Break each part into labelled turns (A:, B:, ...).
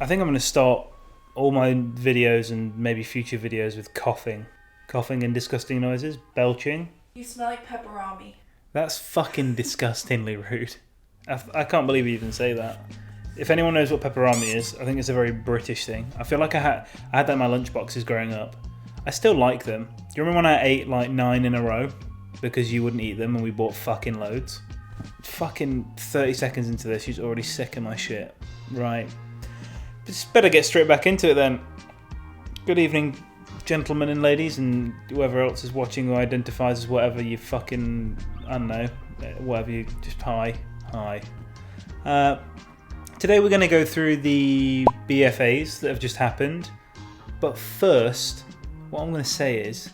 A: I think I'm going to start all my videos and maybe future videos with coughing and disgusting noises, belching.
B: You smell like pepperami.
A: That's fucking disgustingly rude. I can't believe you even say that. If anyone knows what pepperami is, I think it's a very British thing. I feel like I had that in my lunchboxes growing up. I still like them. Do you remember when I ate like 9 in a row because you wouldn't eat them and we bought fucking loads? Fucking 30 seconds into this, she's already sick of my shit. Right. Just better get straight back into it then. Good evening, gentlemen and ladies, and whoever else is watching who identifies as whatever you fucking, I don't know, whatever you, just hi. Today we're going to go through the BFAs that have just happened, but first, what I'm going to say is,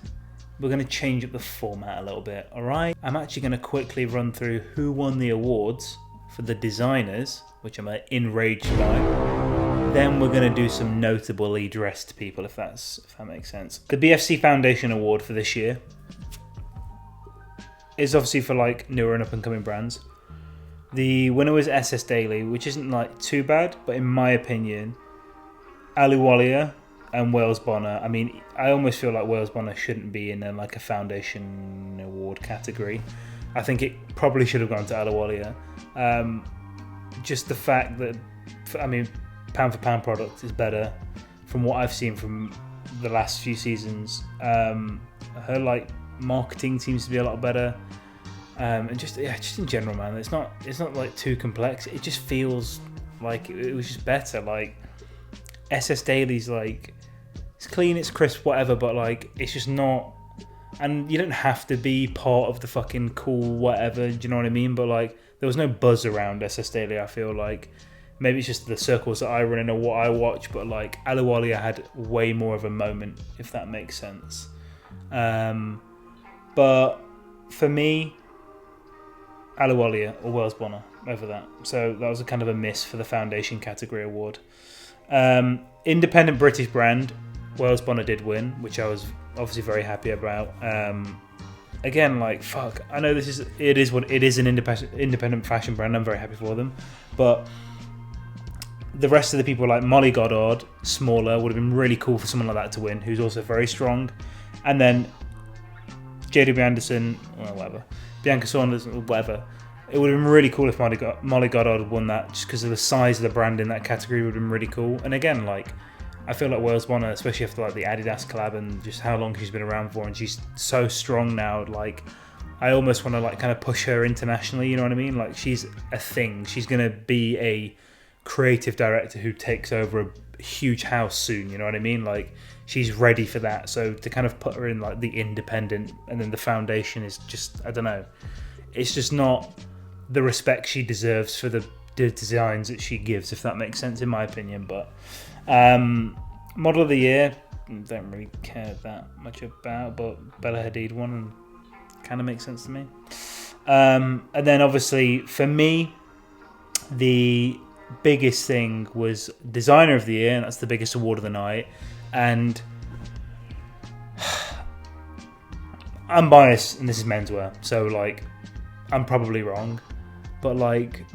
A: we're going to change up the format a little bit, alright? I'm actually going to quickly run through who won the awards for the designers, which I'm enraged by. Then we're going to do some notably dressed people, if that makes sense. The BFC Foundation Award for this year is obviously for like newer and up-and-coming brands. The winner was SS Daily, which isn't like too bad, but in my opinion, Ahluwalia and Wales Bonner. I mean, I almost feel like Wales Bonner shouldn't be in like a foundation award category. I think it probably should have gone to Ahluwalia. Just the fact that, I mean, pound for pound product is better from what I've seen from the last few seasons. Her like marketing seems to be a lot better, and just in general, man, it's not like too complex. It just feels like it was just better. Like SS Daily's like, it's clean, it's crisp, whatever, but like it's just not. And you don't have to be part of the fucking cool whatever. Do you know what I mean? But like there was no buzz around SS Daily. I feel like. Maybe it's just the circles that I run in or what I watch, but like Ahluwalia had way more of a moment, if that makes sense. But for me, Ahluwalia or Wales Bonner over that. So that was a kind of a miss for the Foundation category award. Independent British brand, Wales Bonner did win, which I was obviously very happy about. Again, like fuck, I know it is an independent fashion brand. I'm very happy for them, but the rest of the people like Molly Goddard, smaller, would have been really cool for someone like that to win, who's also very strong. And then JW Anderson, whatever, Bianca Saunders, whatever. It would have been really cool if Molly Goddard won that, just because of the size of the brand in that category would have been really cool. And again, like I feel like Wales Bonner, especially after like the Adidas collab and just how long she's been around for, and she's so strong now. Like I almost want to like kind of push her internationally. You know what I mean? Like she's a thing. She's gonna be a creative director who takes over a huge house soon, you know what I mean? Like she's ready for that. So to kind of put her in like the independent and then the foundation is just, I don't know, it's just not the respect she deserves for the designs that she gives, if that makes sense in my opinion. But model of the year, don't really care that much about, but Bella Hadid won and kind of makes sense to me. And then obviously for me, the biggest thing was designer of the year, and that's the biggest award of the night. And I'm biased, and this is menswear, so like I'm probably wrong, but like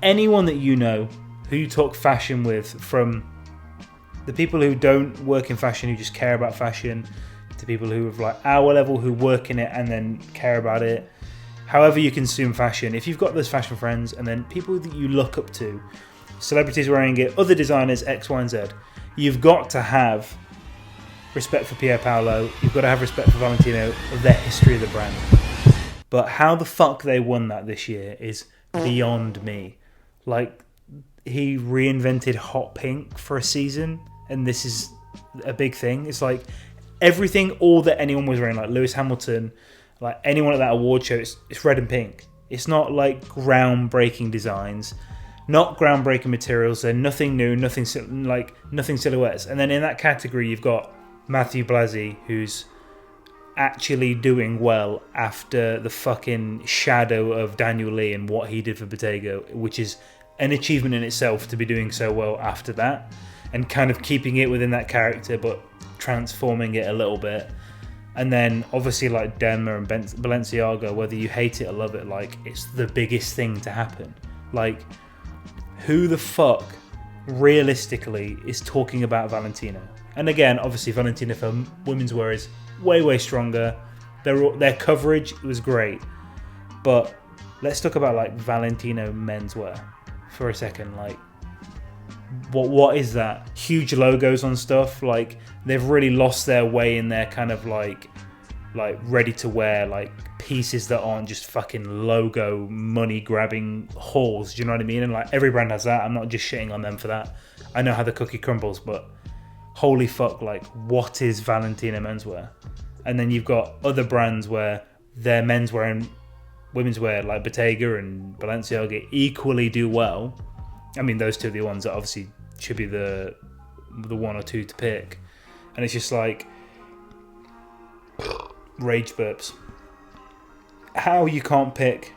A: anyone that you know who you talk fashion with, from the people who don't work in fashion who just care about fashion, to people who have like our level who work in it and then care about it, however you consume fashion, if you've got those fashion friends and then people that you look up to, celebrities wearing it, other designers, X, Y, and Z, you've got to have respect for Pier Paolo, you've got to have respect for Valentino, of their history of the brand. But how the fuck they won that this year is beyond me. Like, he reinvented hot pink for a season, and this is a big thing. It's like everything, all that anyone was wearing, like Lewis Hamilton, like anyone at that award show, it's red and pink. It's not like groundbreaking designs, not groundbreaking materials. They're nothing new, nothing silhouettes. And then in that category, you've got Matthew Blasey, who's actually doing well after the fucking shadow of Daniel Lee and what he did for Bottega, which is an achievement in itself to be doing so well after that, and kind of keeping it within that character but transforming it a little bit. And then obviously like Demna and Balenciaga, whether you hate it or love it, like it's the biggest thing to happen. Like, who the fuck realistically is talking about Valentino. And again, obviously Valentino for women's wear is way stronger. Their coverage was great. But let's talk about like Valentino menswear for a second. Like, what is that? Huge logos on stuff. Like, they've really lost their way in their kind of like ready to wear, like pieces that aren't just fucking logo money grabbing hauls. Do you know what I mean? And like every brand has that. I'm not just shitting on them for that. I know how the cookie crumbles, but holy fuck, like what is Valentino menswear? And then you've got other brands where their menswear and women's wear, like Bottega and Balenciaga, equally do well. I mean, those two are the ones that obviously should be the one or two to pick. And it's just like rage burps. How you can't pick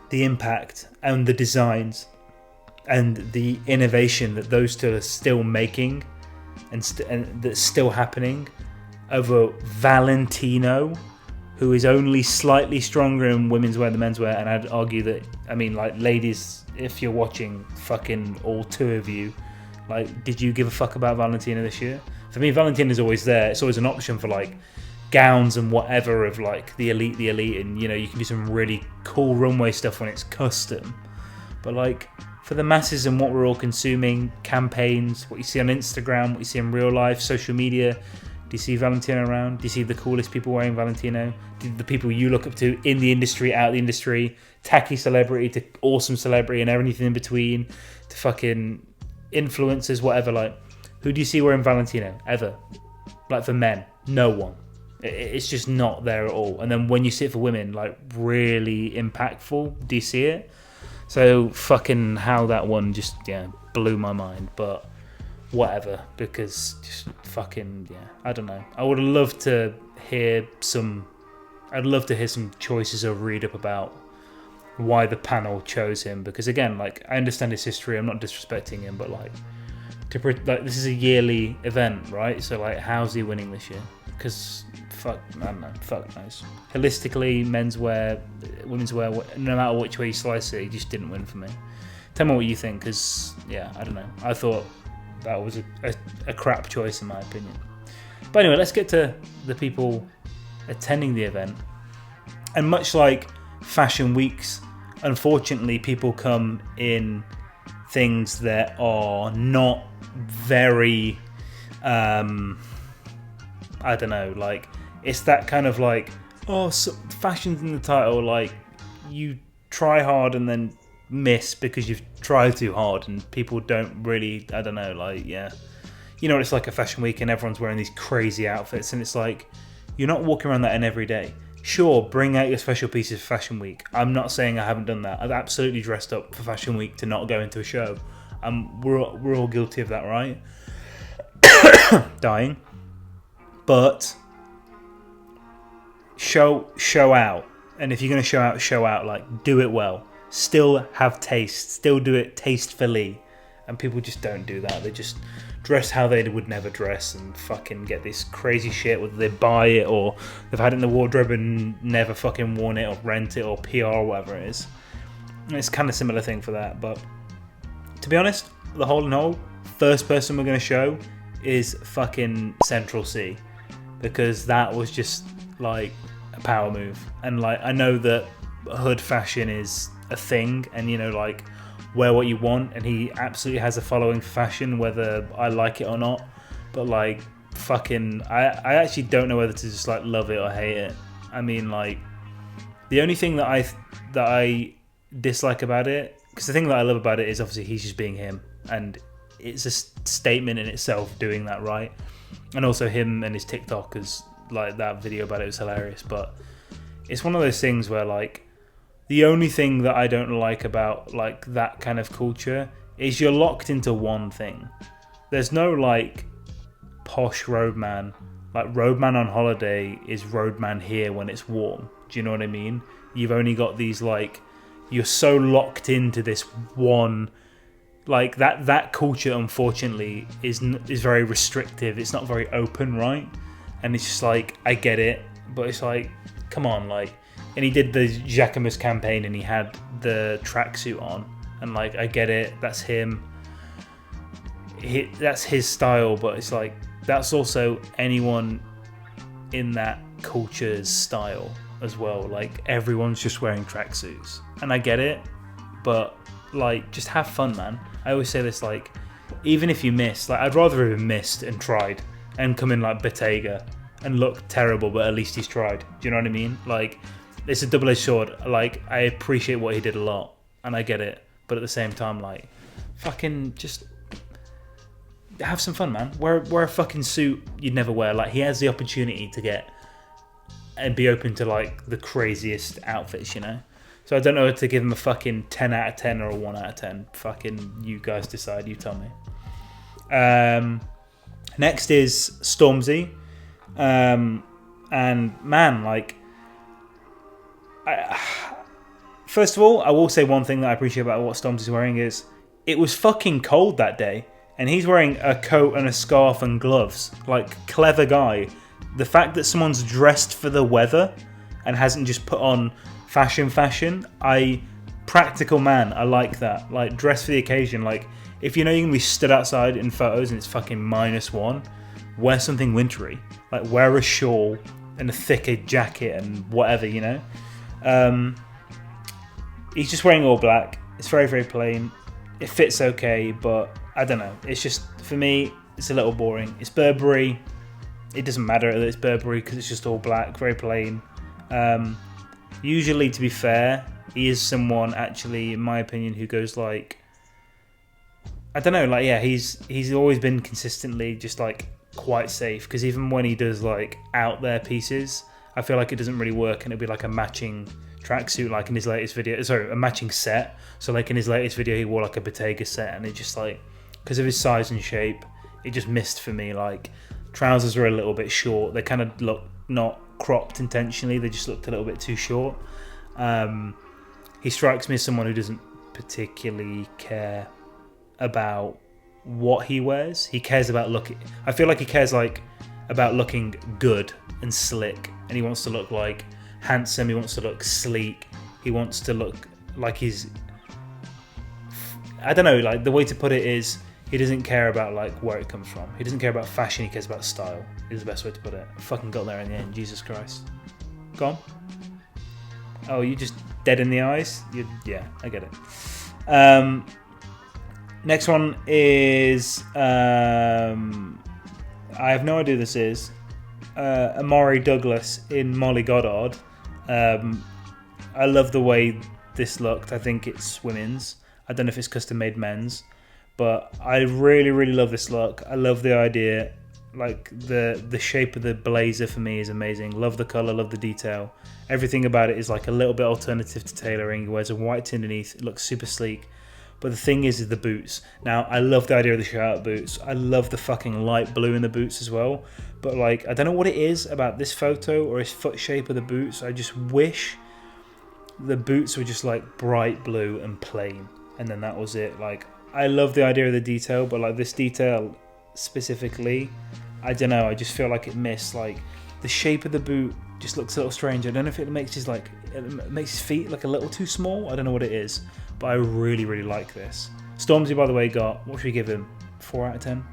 A: the impact and the designs and the innovation that those two are still making and that's still happening over Valentino, who is only slightly stronger in women's wear than men's wear. And I'd argue that, I mean, like, ladies, if you're watching, fucking all two of you, like, did you give a fuck about Valentino this year? For me, Valentino's always there. It's always an option for like gowns and whatever of like the elite, and you know, you can do some really cool runway stuff when it's custom. But like for the masses and what we're all consuming, campaigns, what you see on Instagram, what you see in real life, social media, do you see Valentino around? Do you see the coolest people wearing Valentino? The people you look up to in the industry, out of the industry, tacky celebrity to awesome celebrity and everything in between, to fucking influencers, whatever. Like, who do you see wearing Valentino ever? Like for men, no one. It's just not there at all. And then when you see it for women, like really impactful, do you see it? So fucking how that one just blew my mind. But whatever, because just fucking I don't know. I would love to hear some. I'd love to hear some choices or read up about why the panel chose him. Because again, like, I understand his history. I'm not disrespecting him, but like this is a yearly event, right? So like, how's he winning this year? Because fuck, I don't know, fuck knows. Holistically, menswear, women's wear, no matter which way you slice it, he just didn't win for me. Tell me what you think, because I don't know. I thought that was a crap choice in my opinion. But anyway, let's get to the people attending the event. And much like fashion weeks, unfortunately, people come in things that are not very, I don't know, like, it's that kind of like, oh, so fashion's in the title, like, you try hard and then miss because you've tried too hard, and people don't really, I don't know, like, you know, it's like a fashion week and everyone's wearing these crazy outfits, and it's like, you're not walking around that in every day. Sure, bring out your special pieces for fashion week. I'm not saying I haven't done that. I've absolutely dressed up for fashion week to not go into a show. We're all guilty of that, right? Dying. But show out. And if you're going to show out, like, do it well. Still have taste. Still do it tastefully. And people just don't do that. They just dress how they would never dress and fucking get this crazy shit, whether they buy it or they've had it in the wardrobe and never fucking worn it or rent it or PR or whatever it is. And it's kind of similar thing for that. But to be honest, the whole in whole, first person we're going to show is fucking Central C, because that was just like a power move. And like, I know that hood fashion is a thing, and you know, like, wear what you want, and he absolutely has a following for fashion, whether I like it or not. But like, fucking, I actually don't know whether to just like love it or hate it. I mean, like, the only thing that I dislike about it, because the thing that I love about it is obviously he's just being him, and it's a statement in itself doing that, right? And also him and his TikTokers, like, that video about it was hilarious. But it's one of those things where, like, the only thing that I don't like about, like, that kind of culture is you're locked into one thing. There's no, like, posh roadman. Like, roadman on holiday is roadman here when it's warm. Do you know what I mean? You've only got these, like, you're so locked into this one, like, that culture, unfortunately, is very restrictive. It's not very open, right? And it's just like, I get it, but it's like, come on, like. And he did the Jacquemus campaign and he had the tracksuit on. And like, I get it, that's him. that's his style, but it's like that's also anyone in that culture's style as well. Like everyone's just wearing tracksuits, and I get it, but like just have fun, man. I always say this, like even if you miss, like I'd rather have missed and tried and come in like Bottega and look terrible, but at least he's tried. Do you know what I mean? Like it's a double-edged sword. Like I appreciate what he did a lot, and I get it, but at the same time, like fucking just have some fun, man. Wear a fucking suit you'd never wear. Like he has the opportunity to get and be open to like the craziest outfits, you know. So I don't know whether to give him a fucking 10 out of 10 or a 1 out of 10. Fucking you guys decide. You tell me. Next is Stormzy, and man, like, first of all, I will say one thing that I appreciate about what Stormzy's wearing is it was fucking cold that day, and he's wearing a coat and a scarf and gloves. Like, clever guy. The fact that someone's dressed for the weather and hasn't just put on fashion, practical man. I like that. Like, dress for the occasion. Like, if you know you're gonna be stood outside in photos and it's fucking -1, wear something wintry. Like, wear a shawl and a thicker jacket and whatever, you know. He's just wearing all black. It's very, very plain. It fits okay, but I don't know. It's just, for me, it's a little boring. It's Burberry. It doesn't matter that it's Burberry because it's just all black, very plain. Usually, to be fair, he is someone, actually, in my opinion, who goes like, I don't know, like, yeah, he's always been consistently just like quite safe, because even when he does like out there pieces, I feel like it doesn't really work, and it'd be like a matching tracksuit, like in his latest video. Sorry, a matching set. So like in his latest video, he wore like a Bottega set, and it just like, because of his size and shape, it just missed for me. Like, trousers were a little bit short. They kind of looked not cropped intentionally. They just looked a little bit too short. He strikes me as someone who doesn't particularly care about what he wears. He cares about looking. I feel like he cares like about looking good and slick, and he wants to look like handsome. He wants to look sleek. He wants to look like he's, I don't know, like the way to put it is he doesn't care about like where it comes from. He doesn't care about fashion. He cares about style. Is the best way to put it. I fucking got there in the end. Jesus Christ. Gone. Oh, you just dead in the eyes? Yeah, I get it. Next one is, I have no idea who this is. Omari Douglas in Molly Goddard. I love the way this looked. I think it's women's. I don't know if it's custom made men's, but I really, really love this look. I love the idea. Like the shape of the blazer for me is amazing. Love the color, love the detail. Everything about it is like a little bit alternative to tailoring. He wears a white tee underneath. It looks super sleek. But the thing is the boots. Now, I love the idea of the shout-out boots. I love the fucking light blue in the boots as well. But like, I don't know what it is about this photo or his foot shape of the boots. I just wish the boots were just like bright blue and plain, and then that was it. Like, I love the idea of the detail, but like this detail specifically, I don't know, I just feel like it missed. Like, the shape of the boot just looks a little strange. I don't know if it makes his feet look a little too small. I don't know what it is, but I really, really like this. Stormzy, by the way, got, what should we give him? 4 out of 10?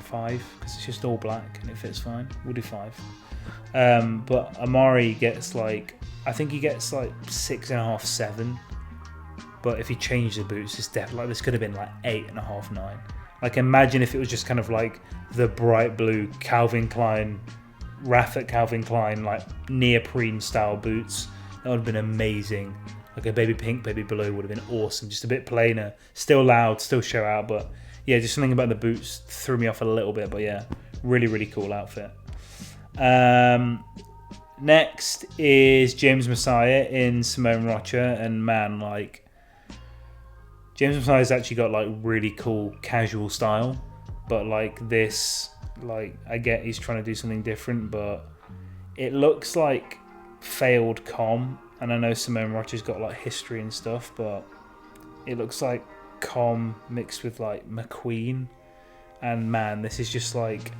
A: 5, because it's just all black and it fits fine. We'll do 5. But Omari gets like, I think he gets like 6.5, 7. But if he changed the boots, it's definitely like, this could have been like 8.5, 9. Like, imagine if it was just kind of like the bright blue Calvin Klein, Rafat Calvin Klein, like neoprene style boots. That would have been amazing. Like a baby pink, baby blue would have been awesome. Just a bit plainer, still loud, still show out, but yeah, just something about the boots threw me off a little bit. But yeah, really, really cool outfit. Next is James Massiah in Simone Rocha, and man, like, James Massiah's actually got like really cool casual style, but like this, like, I get he's trying to do something different, but it looks like failed com. And I know Simone Rocha's got like history and stuff, but it looks like com mixed with like McQueen. And man, this is just like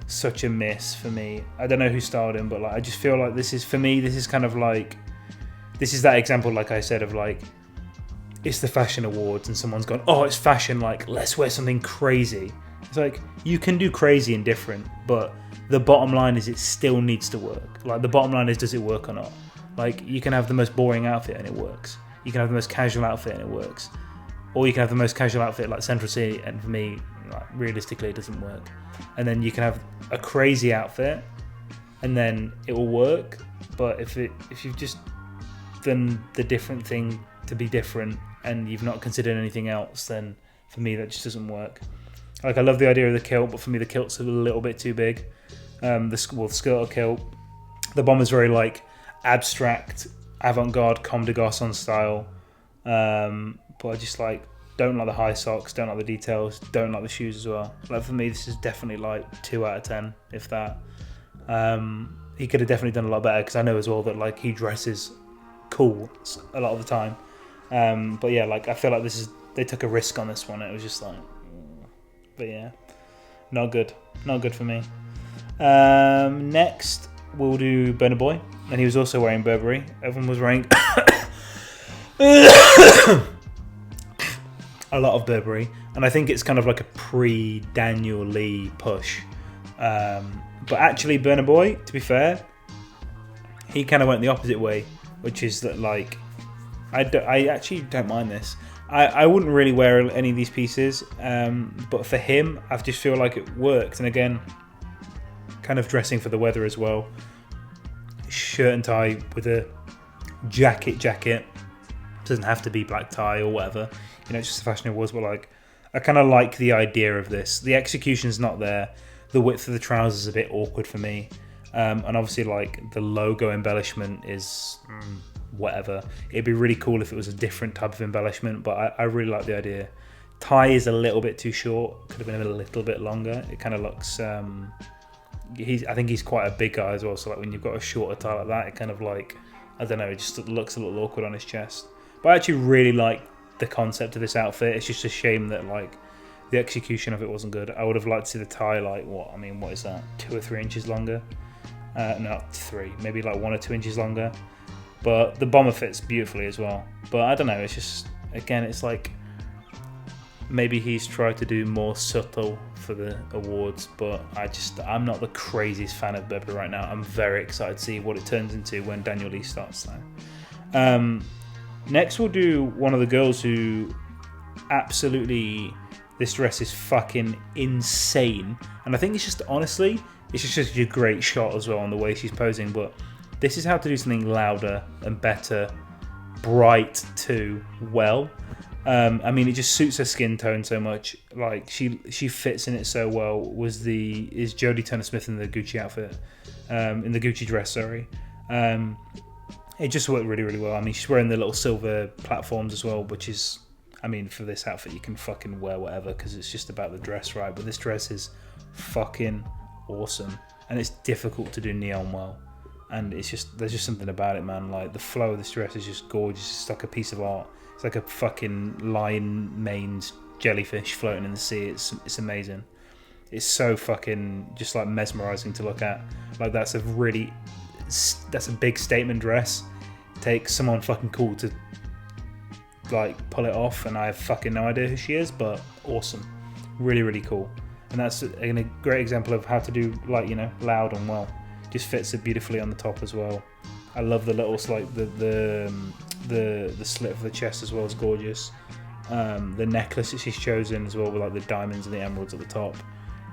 A: such a miss for me. I don't know who styled him, but like, I just feel like this is, for me, this is kind of like, this is that example, like I said, of like, it's the fashion awards and someone's gone, oh, it's fashion, like, let's wear something crazy. It's like, you can do crazy and different, but the bottom line is it still needs to work. Like, the bottom line is, does it work or not? Like, you can have the most boring outfit and it works. You can have the most casual outfit and it works. Or you can have the most casual outfit like Central C, and for me, like, realistically, it doesn't work. And then you can have a crazy outfit and then it will work. But if you've just done the different thing to be different and you've not considered anything else, then for me that just doesn't work. Like, I love the idea of the kilt, but for me the kilt's a little bit too big. The skirt or kilt. The bomber's very like abstract, avant-garde, comme des garçons style. But I just like don't like the high socks, don't like the details, don't like the shoes as well. Like, for me, this is definitely like 2 out of 10, if that. He could have definitely done a lot better, because I know as well that like he dresses cool a lot of the time. But yeah, like, I feel like they took a risk on this one. It was just like, but yeah, not good for me. Next we'll do Burna Boy, and he was also wearing Burberry. Everyone was wearing a lot of Burberry, and I think it's kind of like a pre-Daniel Lee push. But actually, Burna Boy, to be fair, he kind of went the opposite way, which is that, like, I actually don't mind this. I wouldn't really wear any of these pieces, but for him, I just feel like it worked. And again, kind of dressing for the weather as well. Shirt and tie with a jacket. Doesn't have to be black tie or whatever. You know, it's just the fashion it was. But like, I kind of like the idea of this. The execution's not there. The width of the trousers is a bit awkward for me. And obviously, like, the logo embellishment is whatever. It'd be really cool if it was a different type of embellishment, but I really like the idea. Tie is a little bit too short. Could have been a little bit longer. It kind of looks... I think he's quite a big guy as well, so like when you've got a shorter tie like that, it kind of like, I don't know, it just looks a little awkward on his chest. But I actually really like the concept of this outfit. It's just a shame that like the execution of it wasn't good. I would have liked to see the tie like, what is that, 2 or 3 inches longer? No, not 3, maybe like 1 or 2 inches longer. But the bomber fits beautifully as well. But I don't know, it's just, again, it's like maybe he's tried to do more subtle for the awards, but I'm not the craziest fan of Burberry right now. I'm very excited to see what it turns into when Daniel Lee starts though. Next we'll do one of the girls who absolutely, this dress is fucking insane, and I think it's just, honestly, it's just a great shot as well on the way she's posing. But this is how to do something louder and better, bright too, well. I mean, it just suits her skin tone so much. Like, she fits in it so well. Is Jodie Turner-Smith in the Gucci outfit, in the Gucci dress, sorry. It just worked really, really well. I mean, she's wearing the little silver platforms as well, which is, I mean, for this outfit, you can fucking wear whatever, because it's just about the dress, right? But this dress is fucking awesome, and it's difficult to do neon well. And it's just, there's just something about it, man. Like, the flow of this dress is just gorgeous. It's like a piece of art. It's like a fucking lion-maned jellyfish floating in the sea. It's amazing. It's so fucking just like mesmerizing to look at. Like, that's a big statement dress. It takes someone fucking cool to like pull it off, and I have fucking no idea who she is, but awesome. Really, really cool. And that's a great example of how to do, like, you know, loud and well. Just fits it beautifully on the top as well. I love the little, like, the slit of the chest as well is gorgeous. The necklace that she's chosen as well, with like the diamonds and the emeralds at the top.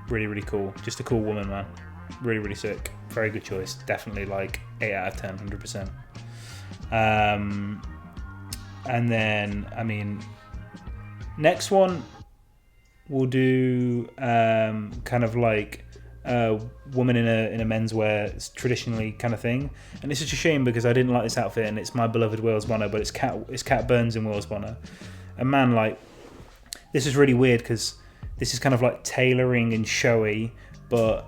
A: Really, really cool. Just a cool woman, man. Really, really sick. Very good choice. Definitely like 8 out of 10, 100%. And then, I mean, next one we'll do kind of like a woman in a menswear traditionally kind of thing. And it's such a shame because I didn't like this outfit, and it's my beloved Wales Bonner, but it's Cat Burns in Wales Bonner. And man, like, this is really weird because this is kind of like tailoring and showy, but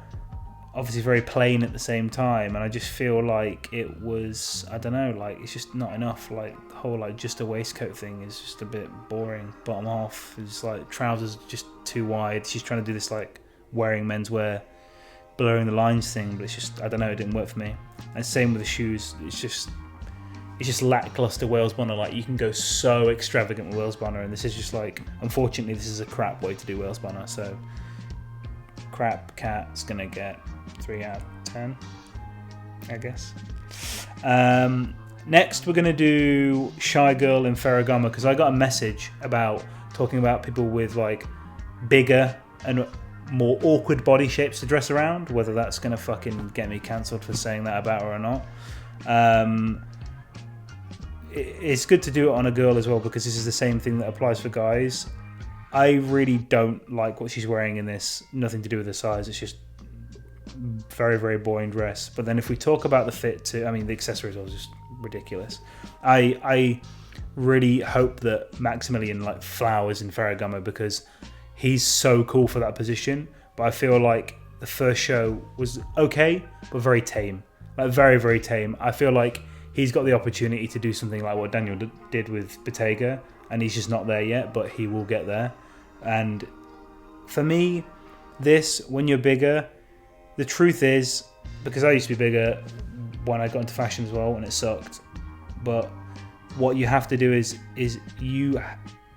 A: obviously very plain at the same time. And I just feel like it was, I don't know, like, it's just not enough. Like, the whole like just a waistcoat thing is just a bit boring. Bottom half is like trousers just too wide. She's trying to do this like wearing menswear, blurring the lines thing, but it's just, I don't know, it didn't work for me. And same with the shoes. It's just, it's just lackluster Wales Bonner. Like, you can go so extravagant with Wales Bonner, and this is just like, unfortunately, this is a crap way to do Wales Bonner. So, crap cat's gonna get 3 out of 10, I guess. Next, we're gonna do Shy Girl in Ferragamo, because I got a message about talking about people with like bigger and more awkward body shapes to dress around. Whether that's gonna fucking get me cancelled for saying that about her or not. It's good to do it on a girl as well, because this is the same thing that applies for guys. I really don't like what she's wearing in this. Nothing to do with the size. It's just very, very boring dress. But then if we talk about the fit too, I mean, the accessories are just ridiculous. I really hope that Maximilian like flowers in Ferragamo, because he's so cool for that position. But I feel like the first show was okay, but very tame. Like, very, very tame. I feel like he's got the opportunity to do something like what Daniel did with Bottega, and he's just not there yet, but he will get there. And for me, this, when you're bigger, the truth is, because I used to be bigger when I got into fashion as well, and it sucked, but what you have to do is you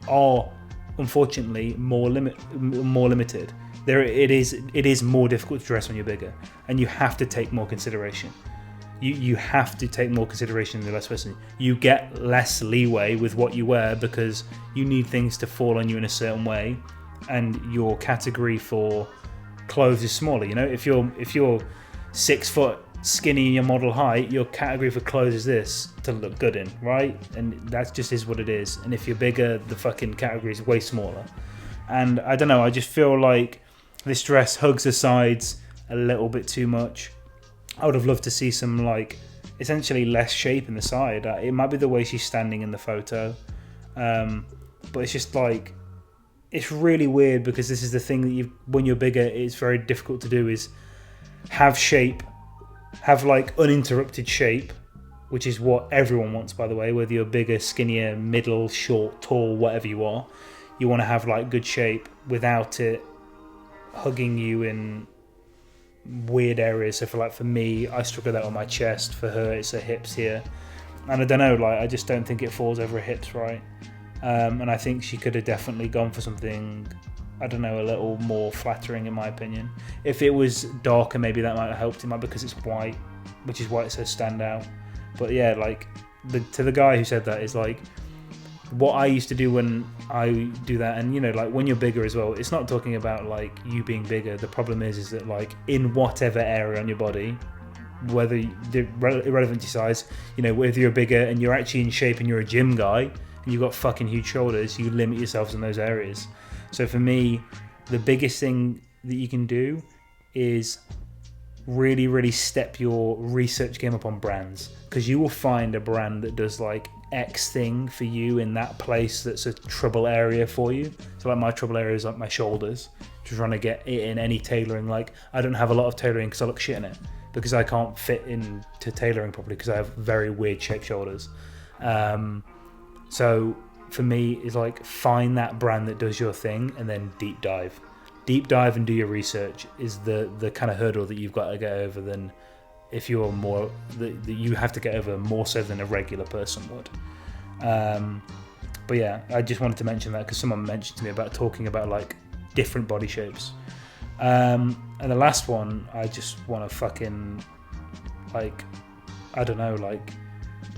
A: are, unfortunately, more limited. It is more difficult to dress when you're bigger, and you have to take more consideration. You have to take more consideration than the less person. You get less leeway with what you wear, because you need things to fall on you in a certain way, and your category for clothes is smaller. You know, if you're 6 foot, skinny, and your model height, your category for clothes is this, to look good in, right? And that just is what it is. And if you're bigger, the fucking category is way smaller. And I don't know, I just feel like this dress hugs the sides a little bit too much. I would have loved to see some, like, essentially less shape in the side. It might be the way she's standing in the photo, but it's just like, it's really weird, because this is the thing that when you're bigger, it's very difficult to do, is have shape, have like uninterrupted shape, which is what everyone wants, by the way, whether you're bigger, skinnier, middle, short, tall, whatever you are. You want to have like good shape without it hugging you in weird areas. So for me, I struggle with that on my chest. For her, it's her hips here, and I don't know, like, I just don't think it falls over her hips right. And I think she could have definitely gone for something, I don't know, a little more flattering, in my opinion. If it was darker, maybe that might have helped. It might, because it's white, which is why it says stand out. But yeah, like, to the guy who said that, is like what I used to do when I do that. And, you know, like, when you're bigger as well, it's not talking about like you being bigger. The problem is that, like, in whatever area on your body, whether irrelevant to size, you know, whether you're bigger and you're actually in shape and you're a gym guy and you've got fucking huge shoulders, you limit yourselves in those areas. So for me, the biggest thing that you can do is really, really step your research game up on brands, because you will find a brand that does like X thing for you in that place that's a trouble area for you. So like, my trouble area is like my shoulders, just trying to get it in any tailoring. Like, I don't have a lot of tailoring because I look shit in it, because I can't fit into tailoring properly because I have very weird shaped shoulders. So for me, is like, find that brand that does your thing and then deep dive and do your research is the kind of hurdle that you've got to get over, than if you're more that you have to get over more so than a regular person would. But yeah, I just wanted to mention that because someone mentioned to me about talking about like different body shapes. And the last one, I just want to fucking, like, I don't know, like,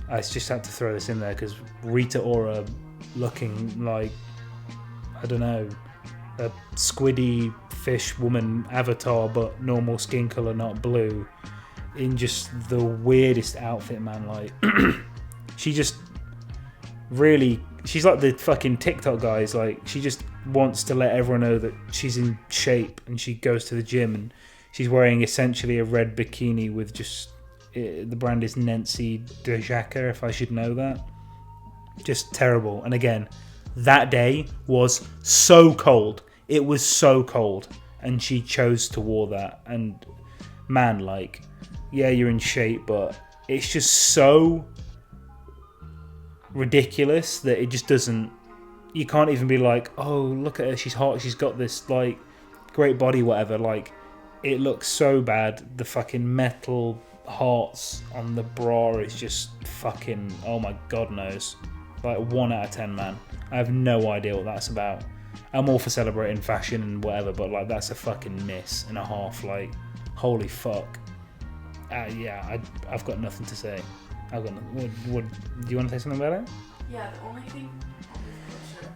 A: I just had to throw this in there because Rita Ora looking like, I don't know, a squiddy fish woman avatar, but normal skin color, not blue, in just the weirdest outfit, man. Like, she just really, she's like the fucking TikTok guys. Like, she just wants to let everyone know that she's in shape, and she goes to the gym, and she's wearing essentially a red bikini with just, the brand is Nancy de Jacquer, if I should know that. Just terrible. And again, that day was so cold. It was so cold, and she chose to wear that. And man, like, yeah, you're in shape, but it's just so ridiculous that it just doesn't, you can't even be like, oh, look at her, she's hot, she's got this like great body, whatever. Like, it looks so bad. The fucking metal hearts on the bra is just fucking, oh my god knows. Like 1 out of 10, man. I have no idea what that's about. I'm all for celebrating fashion and whatever, but like that's a fucking miss and a half. Like, holy fuck. Yeah, I've got nothing to say. I've got nothing. What, do you want to say something about it?
B: Yeah, the only thing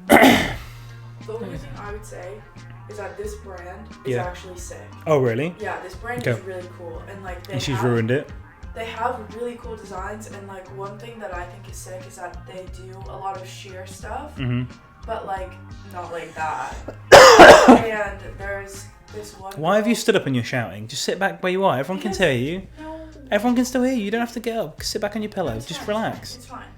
B: I would say is that this brand is actually sick.
A: Oh, really?
B: Yeah, this brand is really cool, and like
A: she's ruined it.
B: They have really cool designs, and like one thing that I think is sick is that they do a lot of sheer stuff, but like not like that. And there's this one.
A: Why have you stood up and you're shouting? Just sit back where you are. Everyone can hear you.
B: No.
A: Everyone can still hear you. You don't have to get up. Sit back on your pillow.
B: It's
A: just
B: fine.
A: relax.
B: It's fine.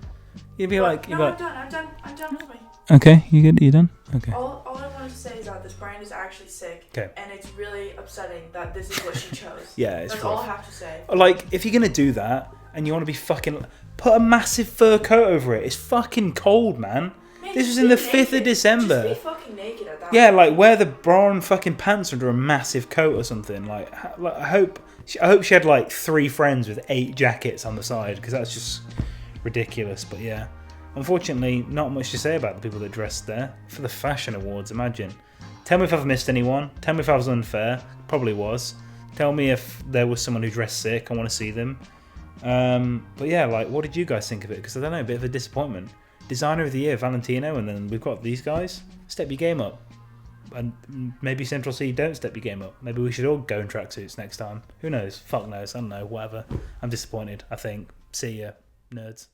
A: You'd be like,
B: I'm done with me.
A: Okay, you done? Okay.
B: All I wanted to say is that this brand is actually sick.
A: Okay.
B: And it's really upsetting that this is what she chose.
A: Yeah, it's
B: That's all I have to say.
A: Like, if you're gonna do that and you want to be fucking, put a massive fur coat over it. It's fucking cold, man. This was in the 5th of December.
B: Just be fucking naked at that.
A: Yeah, like wear the bra and fucking pants under a massive coat or something. Like I hope she had like 3 friends with 8 jackets on the side, because that's just ridiculous. But yeah, unfortunately, not much to say about the people that dressed there for the fashion awards. Imagine. Tell me if I've missed anyone. Tell me if I was unfair. Probably was. Tell me if there was someone who dressed sick. I want to see them. But yeah, like, what did you guys think of it? Because I don't know, a bit of a disappointment. Designer of the year, Valentino, and then we've got these guys. Step your game up. And maybe Central C don't step your game up. Maybe we should all go in tracksuits next time. Who knows? Fuck knows. I don't know. Whatever. I'm disappointed, I think. See ya, nerds.